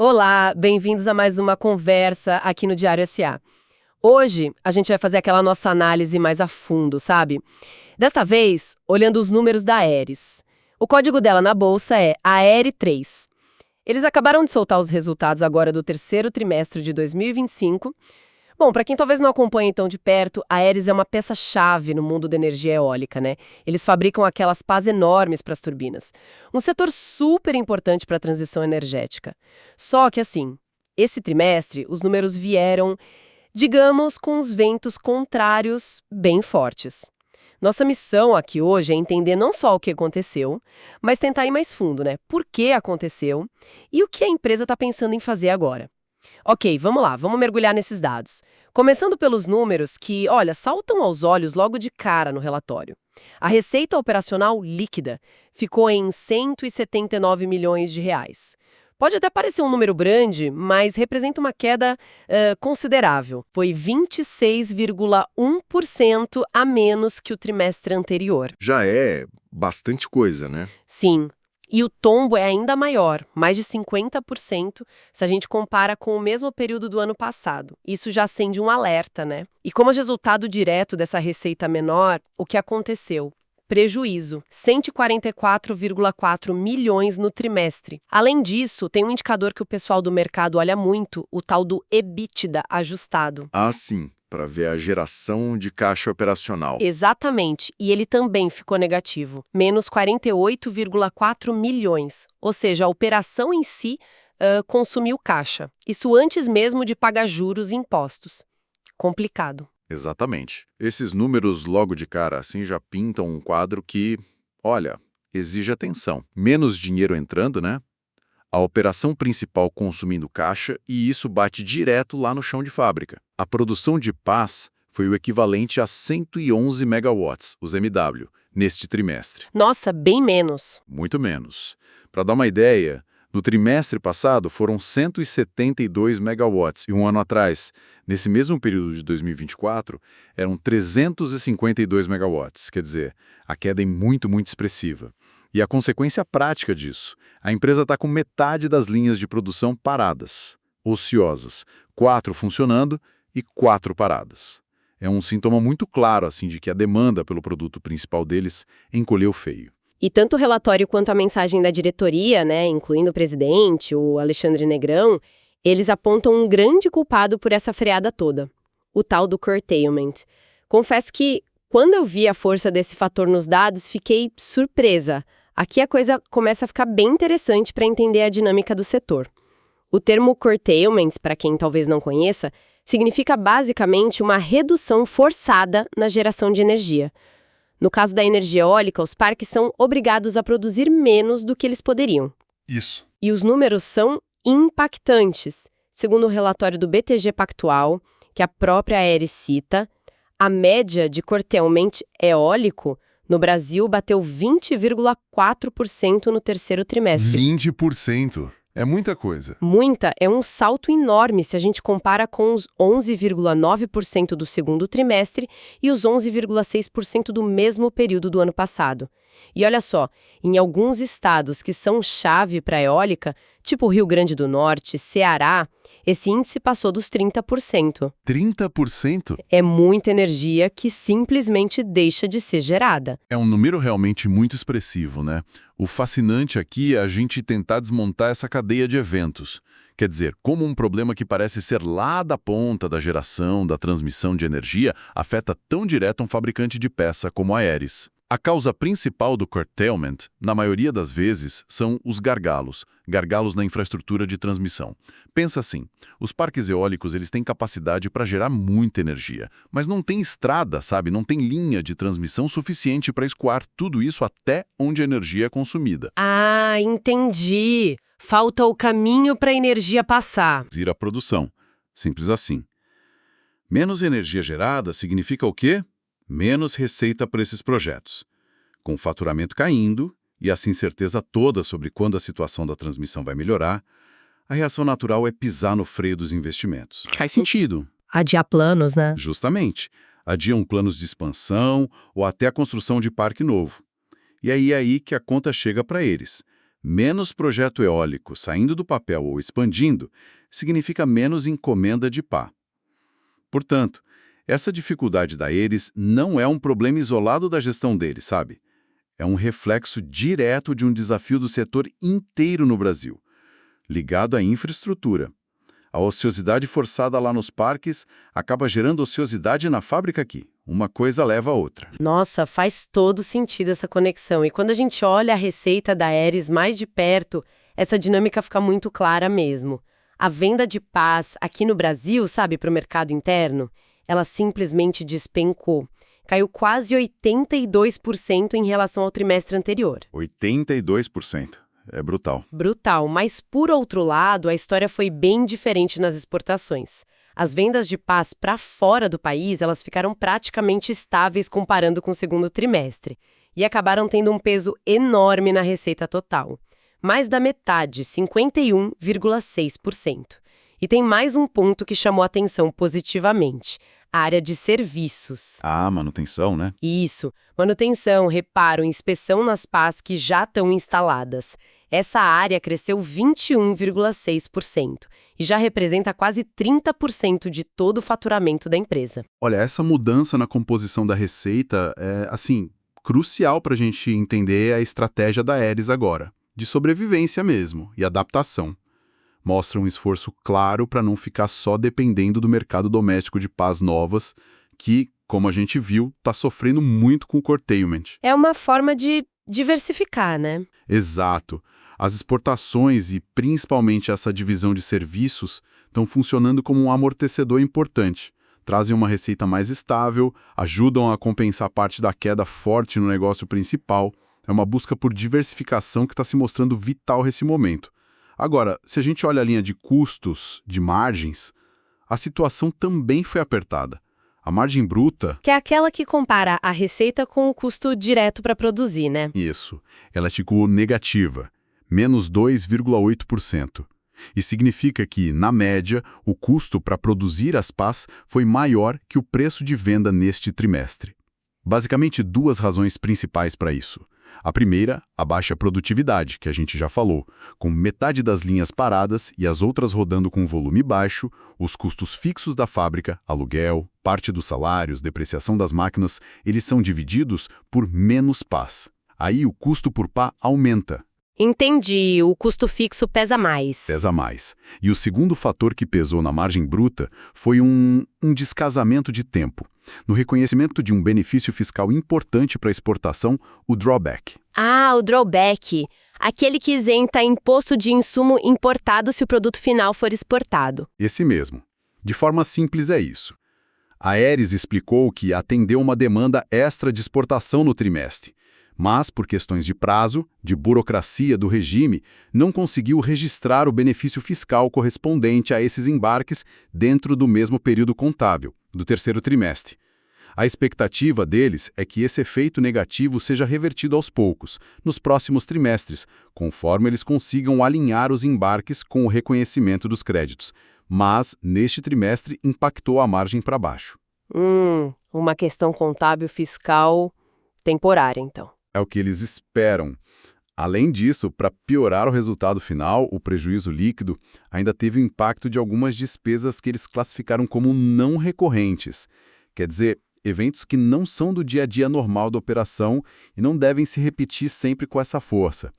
Olá, bem-vindos a mais uma conversa aqui no Diário SA. Hoje a gente vai fazer aquela nossa análise mais a fundo, sabe? Desta vez, olhando os números da Aeris. O código dela na bolsa é AERI3. Eles acabaram de soltar os resultados agora do terceiro trimestre de 2025. Bom, para quem talvez não acompanhe tão de perto, a Aeris é uma peça-chave no mundo da energia eólica, né? Eles fabricam aquelas pás enormes para as turbinas. Um setor super importante para a transição energética. Só que assim, esse trimestre os números vieram, digamos, com os ventos contrários bem fortes. Nossa missão aqui hoje é entender não só o que aconteceu, mas tentar ir mais fundo, né? Por que aconteceu e o que a empresa está pensando em fazer agora. Ok, vamos lá, vamos mergulhar nesses dados. Começando pelos números que, olha, saltam aos olhos logo de cara no relatório. A receita operacional líquida ficou em 179 milhões de reais. Pode até parecer um número grande, mas representa uma queda considerável. Foi 26,1% a menos que o trimestre anterior. Já é bastante coisa, né? Sim. E o tombo é ainda maior, mais de 50%, se a gente compara com o mesmo período do ano passado. Isso já acende um alerta, né? E como resultado direto dessa receita menor, o que aconteceu? Prejuízo, 144,4 milhões no trimestre. Além disso, tem um indicador que o pessoal do mercado olha muito, o tal do EBITDA ajustado. Ah, sim, para ver a geração de caixa operacional. Exatamente, e ele também ficou negativo, menos 48,4 milhões, ou seja, a operação em si consumiu caixa. Isso antes mesmo de pagar juros e impostos. Complicado. Exatamente. Esses números logo de cara assim já pintam um quadro que, olha, exige atenção. Menos dinheiro entrando, né? A operação principal consumindo caixa e isso bate direto lá no chão de fábrica. A produção de pás foi o equivalente a 111 megawatts, os MW, neste trimestre. Nossa, bem menos. Muito menos. Para dar uma ideia, no trimestre passado foram 172 megawatts e um ano atrás, nesse mesmo período de 2024, eram 352 megawatts. Quer dizer, a queda é muito expressiva. E a consequência prática disso, a empresa está com metade das linhas de produção paradas, ociosas, 4 funcionando e 4 paradas. É um sintoma muito claro assim de que a demanda pelo produto principal deles encolheu feio. E tanto o relatório quanto a mensagem da diretoria, né, incluindo o presidente, o Alexandre Negrão, eles apontam um grande culpado por essa freada toda, o tal do curtailment. Confesso que, quando eu vi a força desse fator nos dados, fiquei surpresa. Aqui a coisa começa a ficar bem interessante para entender a dinâmica do setor. O termo curtailment, para quem talvez não conheça, significa basicamente uma redução forçada na geração de energia. No caso da energia eólica, os parques são obrigados a produzir menos do que eles poderiam. Isso. E os números são impactantes. Segundo o relatório do BTG Pactual, que a própria Aeris cita, a média de curtailment eólico no Brasil bateu 20,4% no terceiro trimestre. 20%. É muita coisa. Muita é um salto enorme se a gente compara com os 11,9% do segundo trimestre e os 11,6% do mesmo período do ano passado. E olha só, em alguns estados que são chave para a eólica, tipo Rio Grande do Norte, Ceará, esse índice passou dos 30%. 30%? É muita energia que simplesmente deixa de ser gerada. É um número realmente muito expressivo, né? O fascinante aqui é a gente tentar desmontar essa cadeia de eventos. Quer dizer, como um problema que parece ser lá da ponta da geração, da transmissão de energia, afeta tão direto um fabricante de peça como a Aeris. A causa principal do curtailment, na maioria das vezes, são os gargalos na infraestrutura de transmissão. Pensa assim, os parques eólicos eles têm capacidade para gerar muita energia, mas não tem estrada, sabe? Não tem linha de transmissão suficiente para escoar tudo isso até onde a energia é consumida. Ah, entendi. Falta o caminho para a energia passar. Ir à produção. Simples assim. Menos energia gerada significa o quê? Menos receita para esses projetos. Com o faturamento caindo e essa incerteza toda sobre quando a situação da transmissão vai melhorar, a reação natural é pisar no freio dos investimentos. Faz sentido. Adiar planos, né? Justamente. Adiam planos de expansão ou até a construção de parque novo. E é aí que a conta chega para eles. Menos projeto eólico saindo do papel ou expandindo significa menos encomenda de pá. Portanto, essa dificuldade da Eres não é um problema isolado da gestão deles, sabe? É um reflexo direto de um desafio do setor inteiro no Brasil, ligado à infraestrutura. A ociosidade forçada lá nos parques acaba gerando ociosidade na fábrica aqui. Uma coisa leva a outra. Nossa, faz todo sentido essa conexão. E quando a gente olha a receita da Aeres mais de perto, essa dinâmica fica muito clara mesmo. A venda de pás aqui no Brasil, sabe, para o mercado interno, ela simplesmente despencou. Caiu quase 82% em relação ao trimestre anterior. 82%. É brutal. Brutal, mas por outro lado, a história foi bem diferente nas exportações. As vendas de pás para fora do país, elas ficaram praticamente estáveis comparando com o segundo trimestre e acabaram tendo um peso enorme na receita total. Mais da metade, 51,6%. E tem mais um ponto que chamou a atenção positivamente: a área de serviços. Ah, manutenção, né? Isso, manutenção, reparo, inspeção nas pás que já estão instaladas. Essa área cresceu 21,6% e já representa quase 30% de todo o faturamento da empresa. Olha, essa mudança na composição da receita é, assim, crucial para a gente entender a estratégia da Aeres agora, de sobrevivência mesmo e adaptação. Mostra um esforço claro para não ficar só dependendo do mercado doméstico de pás novas, que, como a gente viu, está sofrendo muito com o curtailment. É uma forma de diversificar, né? Exato. As exportações e principalmente essa divisão de serviços estão funcionando como um amortecedor importante. Trazem uma receita mais estável, ajudam a compensar parte da queda forte no negócio principal. É uma busca por diversificação que está se mostrando vital nesse momento. Agora, se a gente olha a linha de custos, de margens, a situação também foi apertada. A margem bruta... Que é aquela que compara a receita com o custo direto para produzir, né? Isso. Ela ficou negativa, menos 2,8%. E significa que, na média, o custo para produzir as pás foi maior que o preço de venda neste trimestre. Basicamente, duas razões principais para isso. A primeira, a baixa produtividade, que a gente já falou, com metade das linhas paradas e as outras rodando com volume baixo, os custos fixos da fábrica, aluguel, parte dos salários, depreciação das máquinas, eles são divididos por menos pás. Aí o custo por pá aumenta. Entendi, o custo fixo pesa mais. Pesa mais. E o segundo fator que pesou na margem bruta foi um descasamento de tempo. No reconhecimento de um benefício fiscal importante para a exportação, o drawback. Ah, o drawback. Aquele que isenta imposto de insumo importado se o produto final for exportado. Esse mesmo. De forma simples é isso. A Aeres explicou que atendeu uma demanda extra de exportação no trimestre, mas, por questões de prazo, de burocracia do regime, não conseguiu registrar o benefício fiscal correspondente a esses embarques dentro do mesmo período contábil, do terceiro trimestre. A expectativa deles é que esse efeito negativo seja revertido aos poucos, nos próximos trimestres, conforme eles consigam alinhar os embarques com o reconhecimento dos créditos. Mas, neste trimestre, impactou a margem para baixo. Uma questão contábil fiscal temporária, então. É o que eles esperam. Além disso, para piorar o resultado final, o prejuízo líquido ainda teve o impacto de algumas despesas que eles classificaram como não recorrentes. Quer dizer, eventos que não são do dia a dia normal da operação e não devem se repetir sempre com essa força.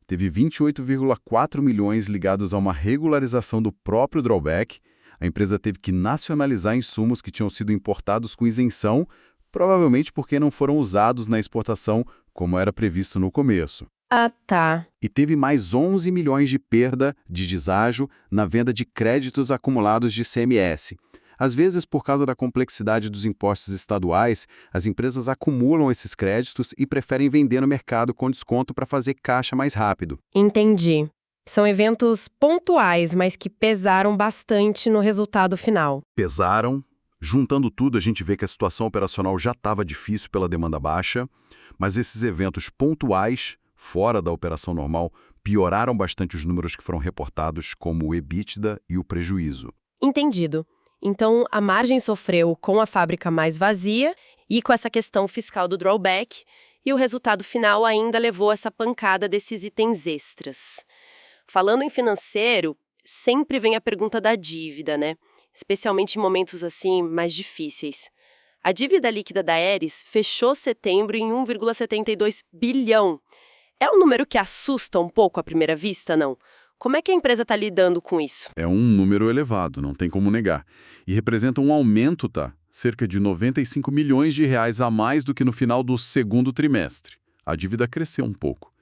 Teve 28,4 milhões ligados a uma regularização do próprio drawback. A empresa teve que nacionalizar insumos que tinham sido importados com isenção, provavelmente porque não foram usados na exportação como era previsto no começo. Ah, tá. E teve mais 11 milhões de perda de deságio na venda de créditos acumulados de CMS. Às vezes, por causa da complexidade dos impostos estaduais, as empresas acumulam esses créditos e preferem vender no mercado com desconto para fazer caixa mais rápido. Entendi. São eventos pontuais, mas que pesaram bastante no resultado final. Pesaram. Juntando tudo, a gente vê que a situação operacional já estava difícil pela demanda baixa, mas esses eventos pontuais, fora da operação normal, pioraram bastante os números que foram reportados, como o EBITDA e o prejuízo. Entendido. Então, a margem sofreu com a fábrica mais vazia e com essa questão fiscal do drawback, e o resultado final ainda levou essa pancada desses itens extras. Falando em financeiro, sempre vem a pergunta da dívida, né? Especialmente em momentos assim mais difíceis. A dívida líquida da Aeris fechou setembro em 1,72 bilhão. É um número que assusta um pouco à primeira vista, não? Como é que a empresa está lidando com isso? É um número elevado, não tem como negar. E representa um aumento, cerca de 95 milhões de reais a mais do que no final do segundo trimestre. A dívida cresceu um pouco.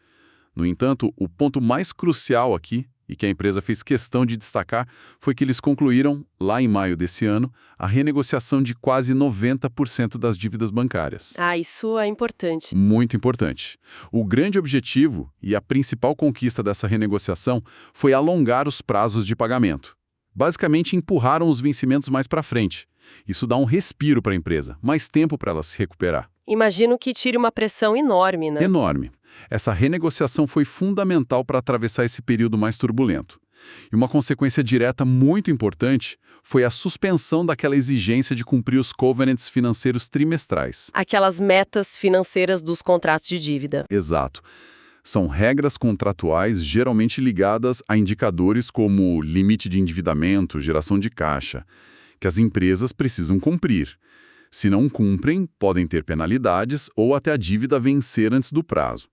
No entanto, o ponto mais crucial aqui, e que a empresa fez questão de destacar, foi que eles concluíram, lá em maio desse ano, a renegociação de quase 90% das dívidas bancárias. Ah, isso é importante. Muito importante. O grande objetivo e a principal conquista dessa renegociação foi alongar os prazos de pagamento. Basicamente, empurraram os vencimentos mais para frente. Isso dá um respiro para a empresa, mais tempo para ela se recuperar. Imagino que tire uma pressão enorme, né? Enorme. Essa renegociação foi fundamental para atravessar esse período mais turbulento. E uma consequência direta muito importante foi a suspensão daquela exigência de cumprir os covenants financeiros trimestrais. Aquelas metas financeiras dos contratos de dívida. Exato. São regras contratuais geralmente ligadas a indicadores como limite de endividamento, geração de caixa, que as empresas precisam cumprir. Se não cumprem, podem ter penalidades ou até a dívida vencer antes do prazo.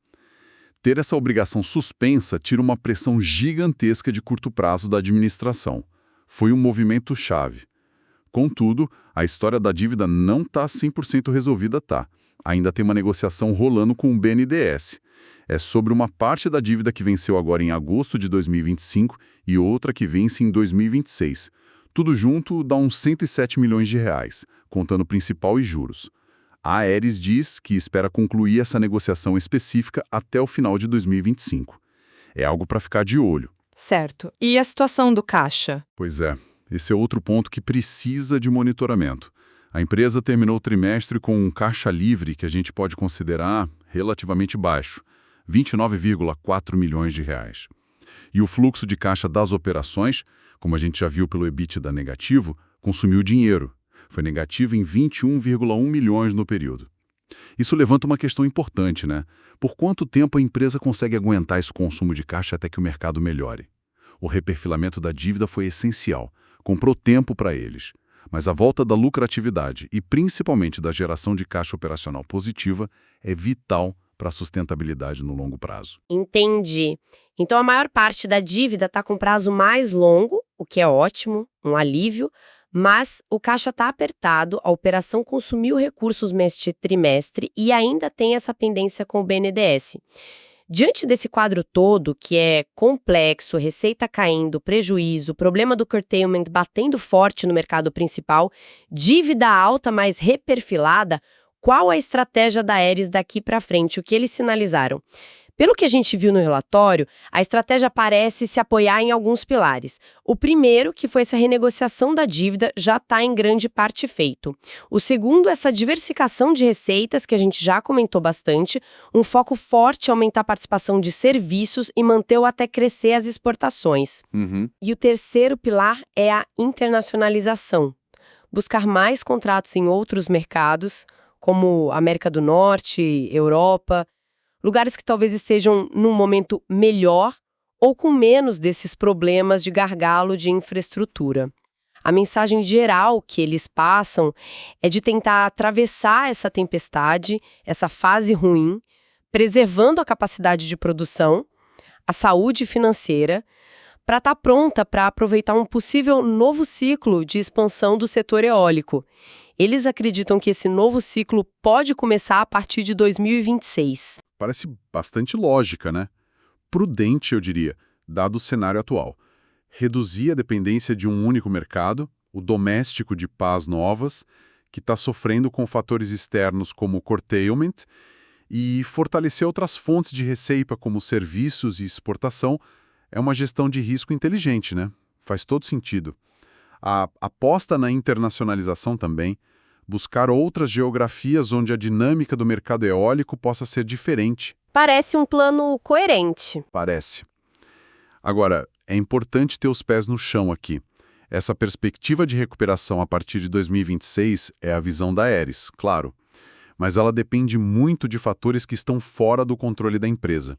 Ter essa obrigação suspensa tira uma pressão gigantesca de curto prazo da administração. Foi um movimento chave. Contudo, a história da dívida não está 100% resolvida, Ainda tem uma negociação rolando com o BNDES. É sobre uma parte da dívida que venceu agora em agosto de 2025 e outra que vence em 2026. Tudo junto dá uns 107 milhões de reais, contando principal e juros. A Aeris diz que espera concluir essa negociação específica até o final de 2025. É algo para ficar de olho. Certo. E a situação do caixa? Pois é, esse é outro ponto que precisa de monitoramento. A empresa terminou o trimestre com um caixa livre que a gente pode considerar relativamente baixo, 29,4 milhões de reais. E o fluxo de caixa das operações, como a gente já viu pelo EBITDA negativo, consumiu dinheiro. Foi negativo em 21,1 milhões no período. Isso levanta uma questão importante, né? Por quanto tempo a empresa consegue aguentar esse consumo de caixa até que o mercado melhore? O reperfilamento da dívida foi essencial, comprou tempo para eles. Mas a volta da lucratividade e principalmente da geração de caixa operacional positiva é vital para a sustentabilidade no longo prazo. Entendi. Então a maior parte da dívida está com prazo mais longo, o que é ótimo, um alívio, mas o caixa está apertado, a operação consumiu recursos neste trimestre e ainda tem essa pendência com o BNDES. Diante desse quadro todo, que é complexo, receita caindo, prejuízo, problema do curtailment batendo forte no mercado principal, dívida alta mais reperfilada, qual a estratégia da Aeris daqui para frente? O que eles sinalizaram? Pelo que a gente viu no relatório, a estratégia parece se apoiar em alguns pilares. O primeiro, que foi essa renegociação da dívida, já está em grande parte feito. O segundo, essa diversificação de receitas, que a gente já comentou bastante, um foco forte em aumentar a participação de serviços e manter ou até crescer as exportações. E o terceiro pilar é a internacionalização. Buscar mais contratos em outros mercados, como América do Norte, Europa, lugares que talvez estejam num momento melhor ou com menos desses problemas de gargalo de infraestrutura. A mensagem geral que eles passam é de tentar atravessar essa tempestade, essa fase ruim, preservando a capacidade de produção, a saúde financeira, para estar pronta para aproveitar um possível novo ciclo de expansão do setor eólico. Eles acreditam que esse novo ciclo pode começar a partir de 2026. Parece bastante lógica, né? Prudente, eu diria, dado o cenário atual. Reduzir a dependência de um único mercado, o doméstico de pás novas, que está sofrendo com fatores externos como curtailment, e fortalecer outras fontes de receita como serviços e exportação é uma gestão de risco inteligente, né? Faz todo sentido. A aposta na internacionalização também, buscar outras geografias onde a dinâmica do mercado eólico possa ser diferente. Parece um plano coerente. Parece. Agora, é importante ter os pés no chão aqui. Essa perspectiva de recuperação a partir de 2026 é a visão da Aeris, claro. mas ela depende muito de fatores que estão fora do controle da empresa.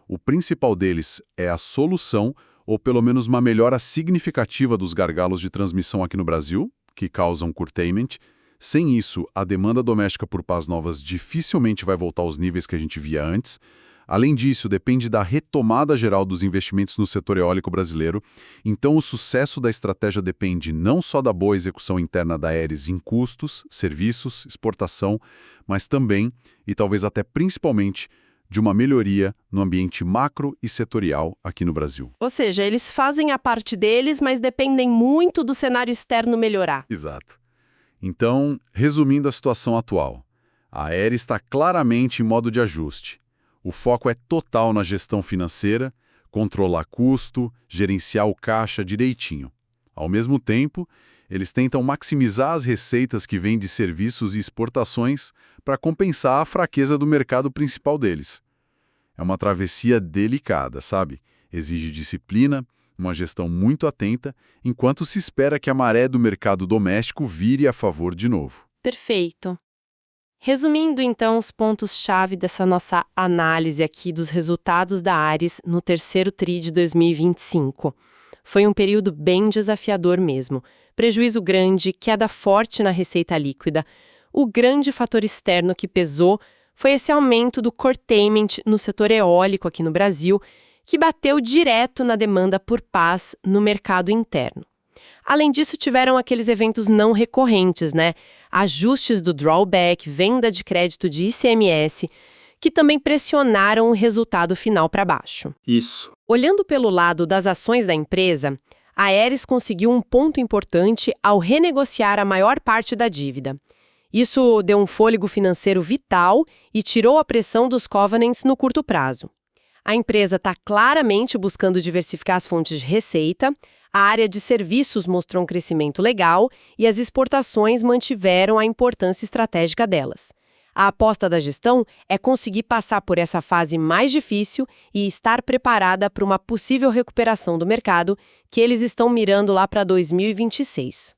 O principal deles é a solução, ou pelo menos uma melhora significativa dos gargalos de transmissão aqui no Brasil, que causam curtailment. Sem isso, a demanda doméstica por pás novas dificilmente vai voltar aos níveis que a gente via antes. Além disso, depende da retomada geral dos investimentos no setor eólico brasileiro, então o sucesso da estratégia depende não só da boa execução interna da Aeris em custos, serviços, exportação, mas também, e talvez até principalmente, de uma melhoria no ambiente macro e setorial aqui no Brasil. Ou seja, eles fazem a parte deles, mas dependem muito do cenário externo melhorar. Exato. Então, resumindo a situação atual, a Aeris está claramente em modo de ajuste. O foco é total na gestão financeira, controlar custo, gerenciar o caixa direitinho. Ao mesmo tempo, eles tentam maximizar as receitas que vêm de serviços e exportações para compensar a fraqueza do mercado principal deles. É uma travessia delicada, sabe? Exige disciplina, uma gestão muito atenta, enquanto se espera que a maré do mercado doméstico vire a favor de novo. Perfeito. Resumindo, então, os pontos-chave dessa nossa análise aqui dos resultados da Aeris no terceiro TRI de 2025. Foi um período bem desafiador mesmo. Prejuízo grande, queda forte na receita líquida. O grande fator externo que pesou foi esse aumento do curtailment no setor eólico aqui no Brasil, que bateu direto na demanda por pás no mercado interno. Além disso, tiveram aqueles eventos não recorrentes, né? Ajustes do drawback, venda de crédito de ICMS, que também pressionaram o resultado final para baixo. Isso. Olhando pelo lado das ações da empresa, a Aeris conseguiu um ponto importante ao renegociar a maior parte da dívida. Isso deu um fôlego financeiro vital e tirou a pressão dos covenants no curto prazo. A empresa está claramente buscando diversificar as fontes de receita, a área de serviços mostrou um crescimento legal e as exportações mantiveram a importância estratégica delas. A aposta da gestão é conseguir passar por essa fase mais difícil e estar preparada para uma possível recuperação do mercado que eles estão mirando lá para 2026.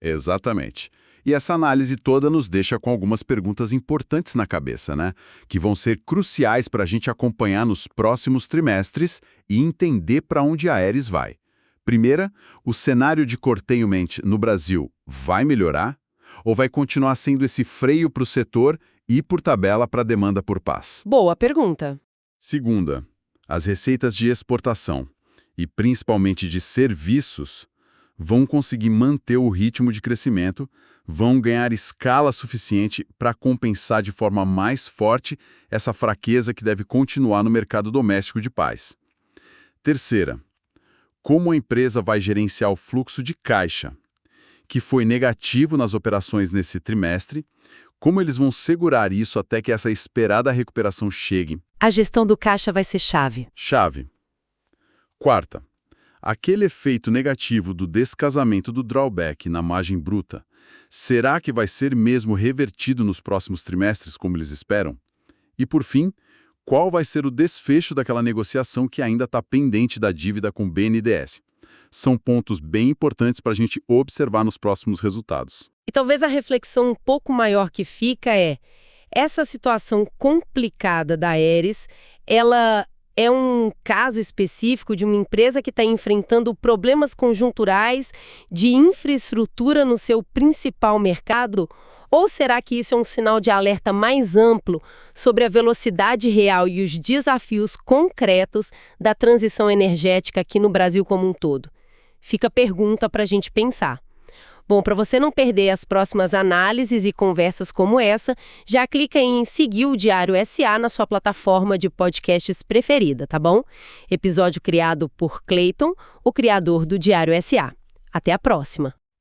Exatamente. E essa análise toda nos deixa com algumas perguntas importantes na cabeça, né? Que vão ser cruciais para a gente acompanhar nos próximos trimestres e entender para onde a Aeris vai. Primeira, o cenário de curtailment no Brasil vai melhorar ou vai continuar sendo esse freio para o setor e, por tabela, para a demanda por pás? Boa pergunta. Segunda, as receitas de exportação, e principalmente de serviços, vão conseguir manter o ritmo de crescimento, vão ganhar escala suficiente para compensar de forma mais forte essa fraqueza que deve continuar no mercado doméstico de pás. Terceira, como a empresa vai gerenciar o fluxo de caixa, que foi negativo nas operações nesse trimestre, como eles vão segurar isso até que essa esperada recuperação chegue. A gestão do caixa vai ser chave. Chave. Quarta, aquele efeito negativo do descasamento do drawback na margem bruta, será que vai ser mesmo revertido nos próximos trimestres como eles esperam? E por fim, qual vai ser o desfecho daquela negociação que ainda está pendente da dívida com o BNDES? São pontos bem importantes para a gente observar nos próximos resultados. E talvez a reflexão um pouco maior que fica é, essa situação complicada da Aeris, ela é um caso específico de uma empresa que está enfrentando problemas conjunturais de infraestrutura no seu principal mercado? Ou será que isso é um sinal de alerta mais amplo sobre a velocidade real e os desafios concretos da transição energética aqui no Brasil como um todo? Fica a pergunta para a gente pensar. Bom, para você não perder as próximas análises e conversas como essa, já clica em seguir o Diário SA na sua plataforma de podcasts preferida, tá bom? Episódio criado por Clayton, o criador do Diário SA. Até a próxima!